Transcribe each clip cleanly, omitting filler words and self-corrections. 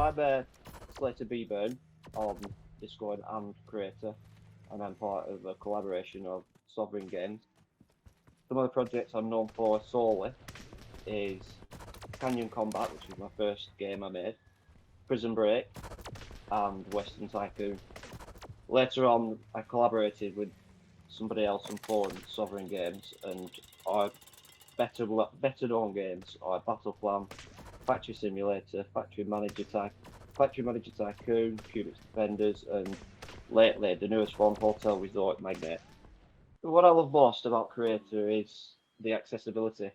I'm a Slaterbburn on Discord and Crayta, and I'm part of a collaboration of Sovereign Games. Some of the projects I'm known for solely is Canyon Combat, which was my first game I made, Prison Break, and Western Tycoon. Later on, I collaborated with somebody else on forum, Sovereign Games, and our better known games are Battle Plan, Factory Simulator, Factory Manager Tycoon, Cubix Defenders, and lately the newest one, Hotel Resort Magnet. What I love most about Crayta is the accessibility.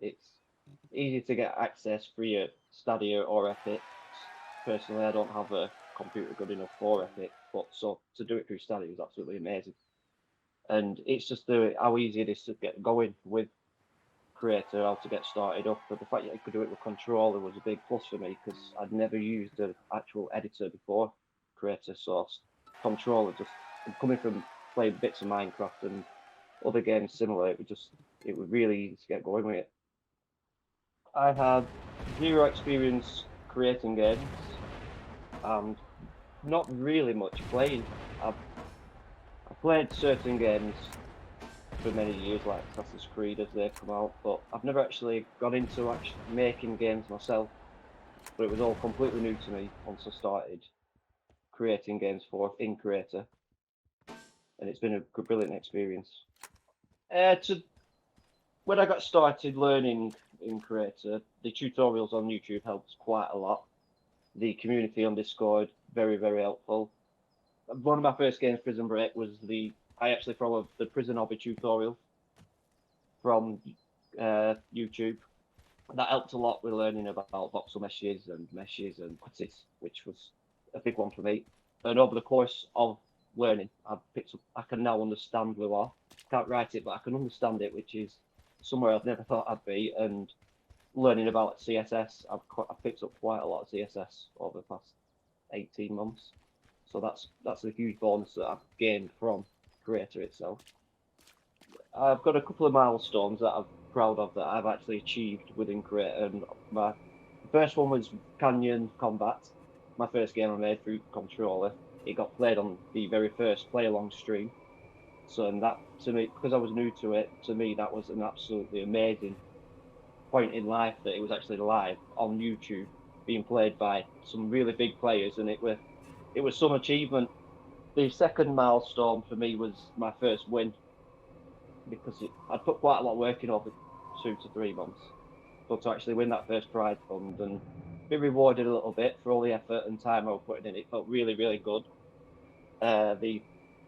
It's easy to get access via Stadia or Epic. Personally, I don't have a computer good enough for Epic, but so to do it through Stadia is absolutely amazing. And it's just how easy it is to get going with Crayta, how to get started up. But the fact that you could do it with controller was a big plus for me because I'd never used an actual editor before Crayta, so controller just coming from playing bits of Minecraft and other games similar, it was really easy to get going with it. I had zero experience creating games and not really much playing. I played certain games for many years, like Assassin's Creed as they come out, but I've never actually got into making games myself. But it was all completely new to me once I started creating games in Crayta, and it's been a brilliant experience. When I got started learning in Crayta, the tutorials on YouTube helped quite a lot. The community on Discord, very, very helpful. One of my first games, Prison Break, I actually followed the Prison Hobby tutorial from YouTube. That helped a lot with learning about voxel meshes and quantities, which was a big one for me. And over the course of learning, I can now understand Lua. Can't write it, but I can understand it, which is somewhere I've never thought I'd be. And learning about CSS, I've picked up quite a lot of CSS over the past 18 months. So that's a huge bonus that I've gained from Crayta itself. I've got a couple of milestones that I'm proud of that I've actually achieved within Crayta, and my first one was Canyon Combat, my first game I made through controller. It got played on the very first play-along stream. So, and that, to me, because I was new to it, to me that was an absolutely amazing point in life that it was actually live on YouTube, being played by some really big players, and it was some achievement. The second milestone for me was my first win, because I'd put quite a lot of work in over 2 to 3 months, but to actually win that first prize fund and be rewarded a little bit for all the effort and time I was putting in, it felt really, really good. The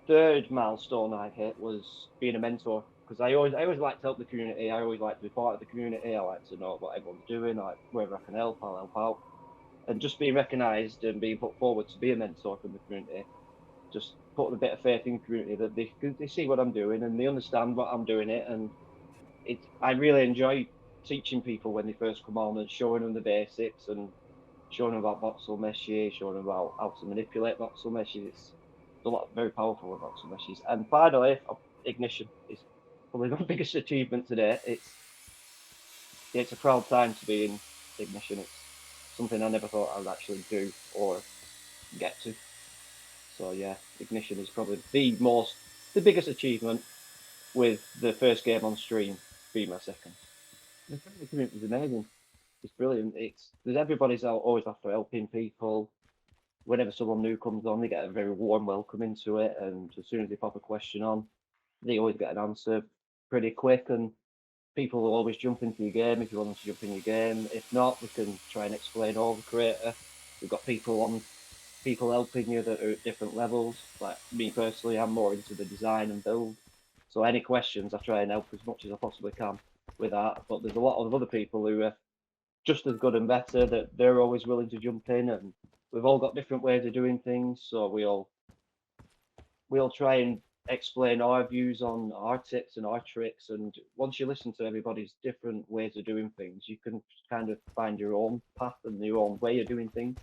third milestone I hit was being a mentor, because I always like to help the community. I always like to be part of the community. I like to know what everyone's doing. Like, wherever I can help, I'll help out. And just being recognised and being put forward to be a mentor from the community, just putting a bit of faith in the community that they see what I'm doing and they understand what I'm doing it. And I really enjoy teaching people when they first come on and showing them the basics and showing them about voxel meshes, showing them about how to manipulate voxel meshes. It's a lot very powerful with voxel meshes. And finally, Ignition is probably my biggest achievement today. It's a proud time to be in Ignition. It's something I never thought I would actually do or get to. So yeah, Ignition is probably the biggest achievement, with the first game on stream being my second. The community is amazing. It's brilliant. Everybody's always after helping people. Whenever someone new comes on, they get a very warm welcome into it, and as soon as they pop a question on, they always get an answer pretty quick, and people will always jump into your game if you want them to jump in your game. If not, we can try and explain all the Crayta. We've got people helping you that are at different levels. Like me personally, I'm more into the design and build. So any questions, I try and help as much as I possibly can with that. But there's a lot of other people who are just as good and better, that they're always willing to jump in, and we've all got different ways of doing things. So we all try and explain our views on our tips and our tricks. And once you listen to everybody's different ways of doing things, you can kind of find your own path and your own way of doing things.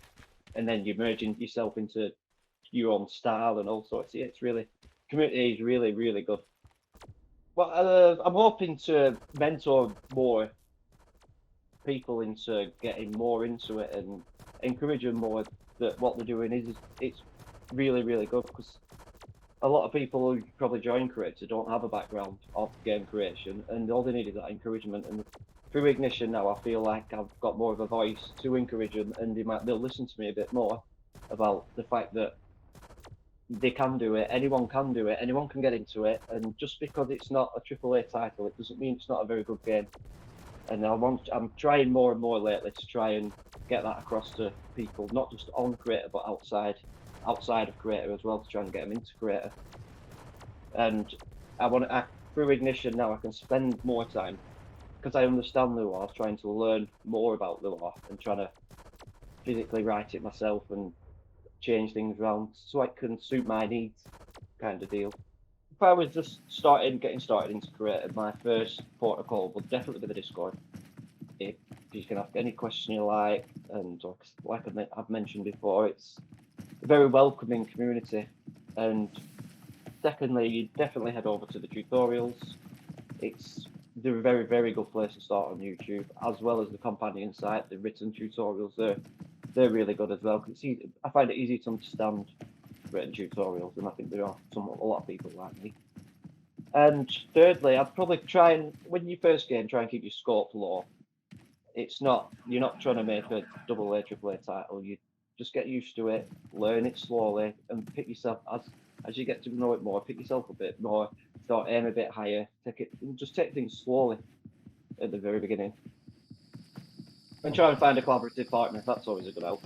And then you're merging yourself into your own style and all sorts. It's really, community is really, really good. Well, I'm hoping to mentor more people into getting more into it and encourage them more that what they're doing is it's really, really good, because a lot of people who probably join Crayta don't have a background of game creation, and all they need is that encouragement. And through Ignition now, I feel like I've got more of a voice to encourage them, and they'll listen to me a bit more about the fact that they can do it, anyone can do it, anyone can get into it, and just because it's not a AAA title, it doesn't mean it's not a very good game. And I'm trying more and more lately to try and get that across to people, not just on Crayta, but outside of Crayta as well, to try and get them into Crayta. And through Ignition now, I can spend more time, because I understand the lore, trying to learn more about the lore and trying to physically write it myself and change things around so it can suit my needs, kind of deal. If I was just getting started into Crayta, my first protocol would definitely be the Discord. If you can ask any question you like, and like I've mentioned before, it's a very welcoming community. And secondly, you definitely head over to the tutorials. They're a very, very good place to start on YouTube, as well as the companion site, the written tutorials. They're really good as well, because I find it easy to understand written tutorials, and I think there are a lot of people like me. And thirdly, I'd probably when you first game, try and keep your scope low. You're not trying to make a AA, AAA title. You just get used to it, learn it slowly, and pick yourself as you get to know it more. Pick yourself a bit more, aim a bit higher. Just take things slowly at the very beginning, and try and find a collaborative partner. That's always a good help.